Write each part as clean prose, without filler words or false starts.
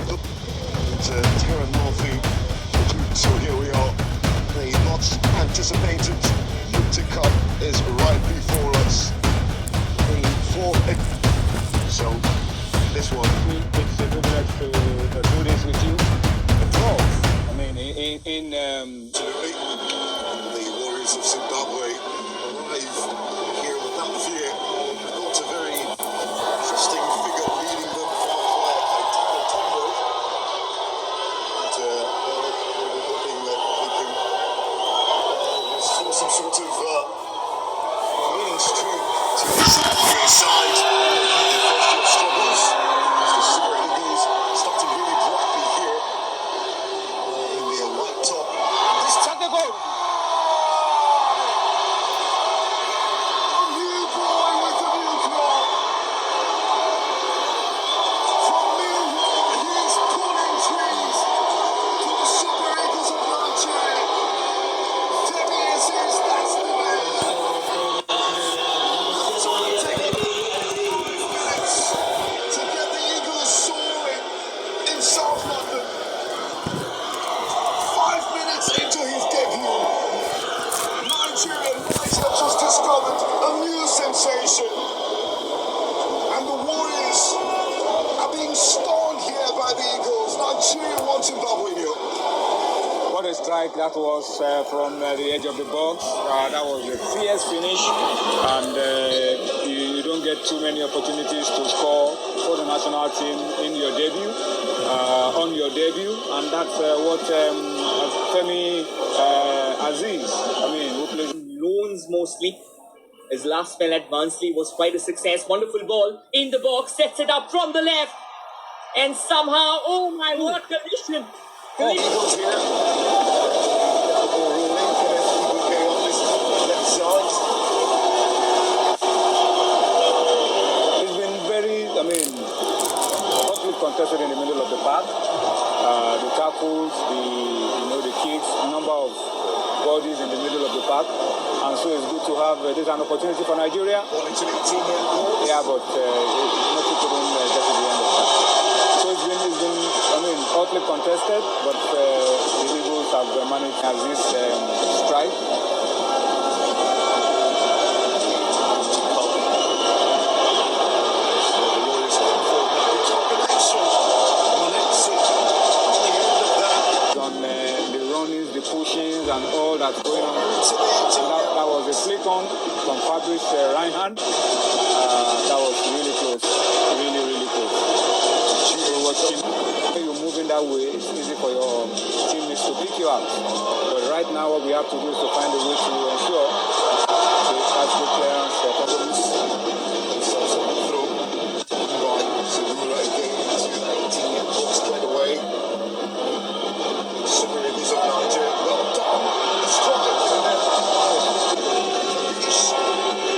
Terran Murphy. So here we are. The much anticipated Lipton Cup is right before us. The fourth. So this one. It's a privilege to do this with you. The 12th. I mean, Absolutely. The Warriors of Zimbabwe arrive here without fear. Not a very interesting figure leading them via Kaitana Tondo. And we're hoping that they can restore some sort of winning streak to the Zimbabwe side. The first year struggles as the Super Eagles starting really brightly here in their white top. this shot the goal. New boy with a new claw. From Millwall, he's pulling trees for the Super Eagles of Nigeria. Femi says that's the way. It's only taken 5 minutes to get the Eagles soaring in South London. 5 minutes into his debut, Nigeria might have just discovered a new sensation. And the Warriors are being stoned here by the Eagles. Nigeria wants Zimbabwe new. What a strike that was from the edge of the box. That was a fierce finish, and you don't get too many opportunities to score for the national team in your debut, on your debut, and that's what Femi Aziz, who plays Loans mostly. His last spell at Barnsley was quite a success. Wonderful ball in the box, sets it up from the left, and somehow, oh my, what collision! Eagles here. Ruling for the Eagle K on this left side. It's been very, hotly contested in the middle of the park. The tackles, the kicks, number of bodies in the middle of the park, and so it's good to have this an opportunity for Nigeria. Wanting to make 2 more goals. Yeah, but nothing couldn't get to the end of that. So it's been hotly contested, but the Eagles have managed as this strike. So the Warriors going for a combination. And let's see on the end of that. On the runnings, the pushings, and all that's going on. To the That was a flick on from Fabrice Reinhardt. That was really close. Really, really close. You're moving that way, it's easy for your teammates to pick you out. But right now, what we have to do is to find a way to ensure the good clearance performance. It's also a throw. Right, Zerula again into the 18 box straight away. Super Eagles of Nigeria. Well done. The strike.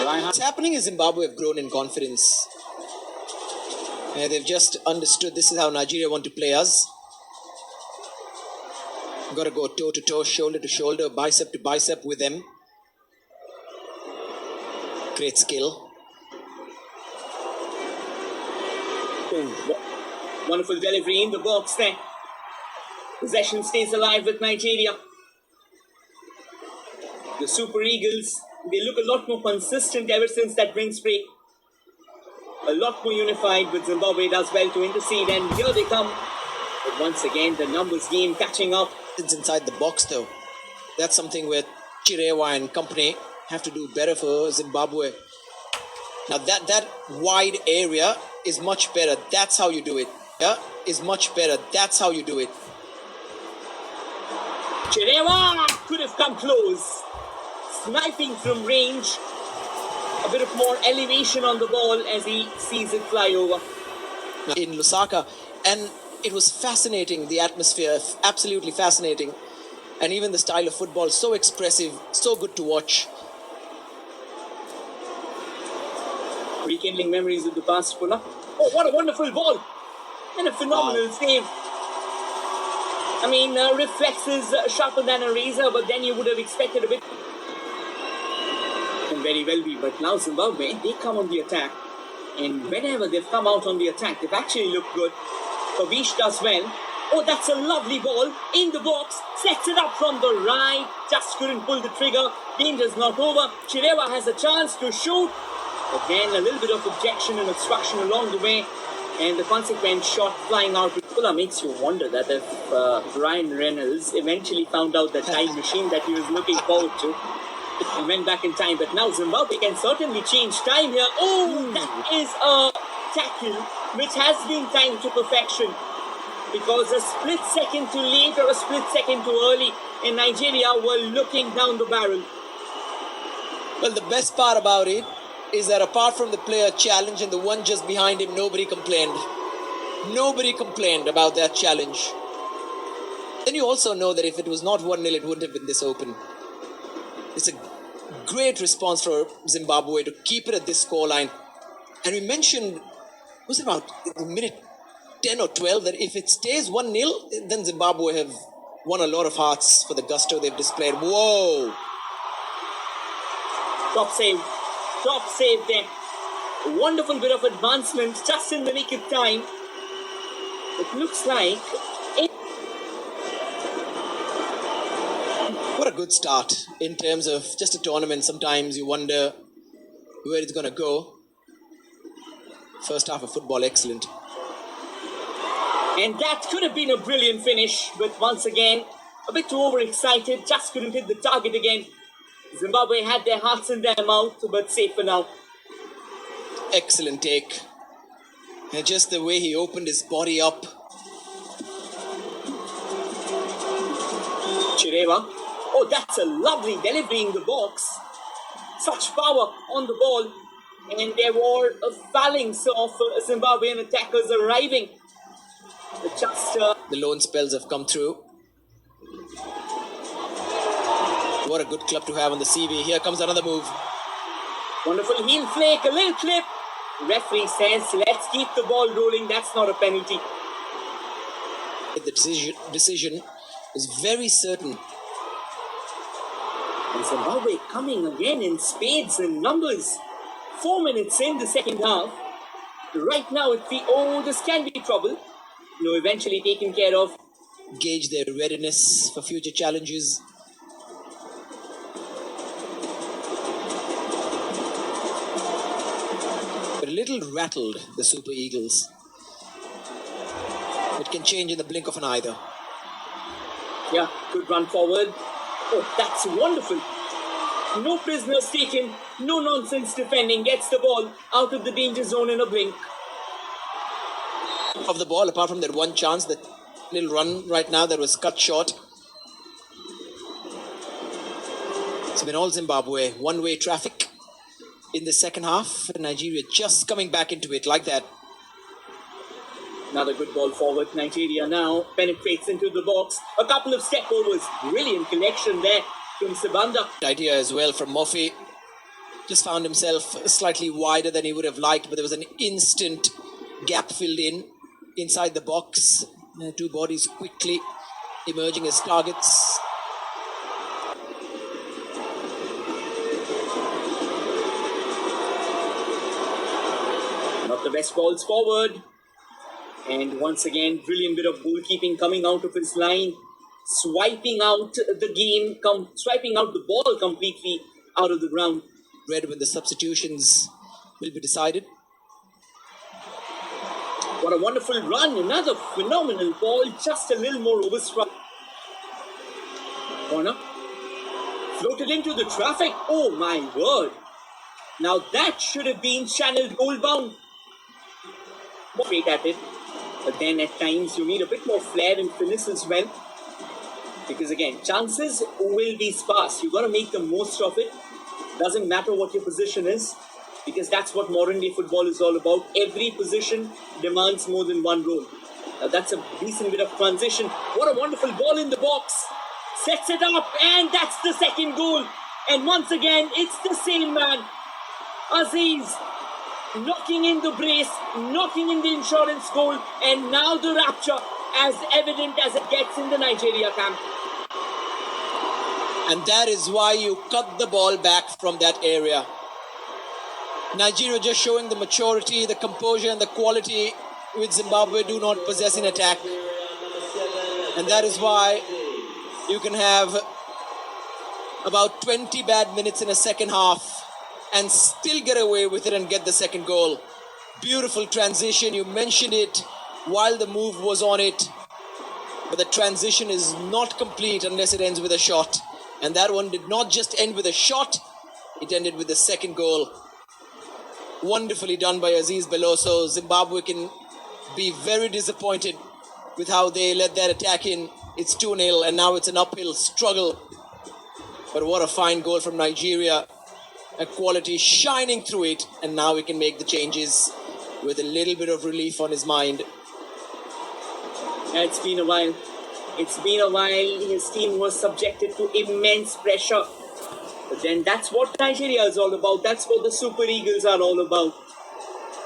Reinhardt. What's happening is Zimbabwe have grown in confidence. They've just understood this is how Nigeria want to play us. Got to go toe to toe, shoulder to shoulder, bicep to bicep with them. Great skill. Wonderful delivery in the box there. Possession stays alive with Nigeria. The Super Eagles, they look a lot more consistent ever since that wing break. A lot more unified, with Zimbabwe does well to intercede, and here they come. But once again, the numbers game catching up. It's inside the box though. That's something where Chirewa and company have to do better for Zimbabwe. Now that wide area is much better. That's how you do it. Yeah, is much better. That's how you do it. Chirewa could have come close. Sniping from range. A bit of more elevation on the ball as he sees it fly over. In Lusaka, and it was fascinating, the atmosphere, absolutely fascinating, and even the style of football, so expressive, so good to watch. Rekindling memories of the past, Pula. Oh, what a wonderful ball! And a phenomenal save. Reflexes sharper than a razor, but then you would have expected a bit. Can very well be, but now Zimbabwe, they come on the attack. And whenever they've come out on the attack, they've actually looked good. Kavish does well. Oh, that's a lovely ball in the box. Sets it up from the right. Just couldn't pull the trigger. Danger's not over. Chirewa has a chance to shoot. Again, a little bit of objection and obstruction along the way. And the consequent shot flying out to Kula makes you wonder that if Ryan Reynolds eventually found out the time machine that he was looking forward to and went back in time. But now Zimbabwe can certainly change time here. Oh, that is a tackle which has been timed to perfection. Because a split second too late or a split second too early, and Nigeria were looking down the barrel. Well, the best part about it is that apart from the player challenge and the one just behind him, nobody complained. Nobody complained about that challenge. Then you also know that if it was not 1-0, it wouldn't have been this open. It's a great response for Zimbabwe to keep it at this scoreline. And we mentioned, was it about the minute 10 or 12, that if it stays 1-0, then Zimbabwe have won a lot of hearts for the gusto they've displayed. Whoa! Top save there. A wonderful bit of advancement just in the nick of time. It looks like What a good start in terms of just a tournament. Sometimes you wonder where it's going to go. First half of football, excellent. and that could have been a brilliant finish, but once again, a bit too overexcited, just couldn't hit the target again. Zimbabwe had their hearts in their mouth, but safe for now. Excellent take. And just the way he opened his body up. Chirewa. Oh, that's a lovely delivery in the box. Such power on the ball. And there were a phalanx of Zimbabwean attackers arriving. The lone spells have come through. What a good club to have on the CV. Here comes another move. Wonderful heel flake, a little clip. Referee says, let's keep the ball rolling. That's not a penalty. The decision is very certain. And Zimbabwe coming again in spades and numbers. 4 minutes in the second half. Right now this can be trouble. No, eventually taken care of. Gauge their readiness for future challenges. But a little rattled, the Super Eagles. It can change in the blink of an eye, though. Yeah, good run forward. Oh, that's wonderful. No prisoners taken, no nonsense defending. Gets the ball out of the danger zone in a blink. Of the ball, apart from that one chance, that little run right now that was cut short. It's been all Zimbabwe, one-way traffic in the second half. Nigeria just coming back into it like that. Another good ball forward. Nigeria now penetrates into the box. A couple of step overs. Brilliant connection there from Sibanda. Idea as well from Murphy. Just found himself slightly wider than he would have liked, but there was an instant gap filled in inside the box. Two bodies quickly emerging as targets. Not the best balls forward. And once again, brilliant bit of goalkeeping coming out of his line. Swiping out the ball completely out of the ground. Read when the substitutions will be decided. What a wonderful run. Another phenomenal ball. Just a little more overstruck. Corner. Floated into the traffic. Oh my word. Now that should have been channeled goal bound. Straight at it. But then at times you need a bit more flair and finesse as well. Because again, chances will be sparse. You've got to make the most of it. Doesn't matter what your position is. Because that's what modern day football is all about. Every position demands more than one role. Now that's a decent bit of transition. What a wonderful ball in the box. Sets it up, and that's the second goal. And once again, it's the same man. Aziz knocking in the brace, knocking in the insurance goal, and now the rapture as evident as it gets in the Nigeria camp. And that is why you cut the ball back from that area. Nigeria just showing the maturity, the composure and the quality with Zimbabwe do not possess in attack. And that is why you can have about 20 bad minutes in a second half and still get away with it and get the second goal. Beautiful transition. You mentioned it while the move was on it. But the transition is not complete unless it ends with a shot. And that one did not just end with a shot, it ended with the second goal. Wonderfully done by Aziz Beloso. Zimbabwe can be very disappointed with how they let that attack in. It's 2-0 and now it's an uphill struggle. But what a fine goal from Nigeria. A quality shining through it, and now he can make the changes with a little bit of relief on his mind. It's been a while. It's been a while. His team was subjected to immense pressure. But then that's what Nigeria is all about. That's what the Super Eagles are all about.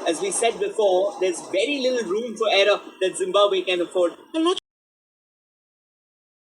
As we said before, there's very little room for error that Zimbabwe can afford. I'm not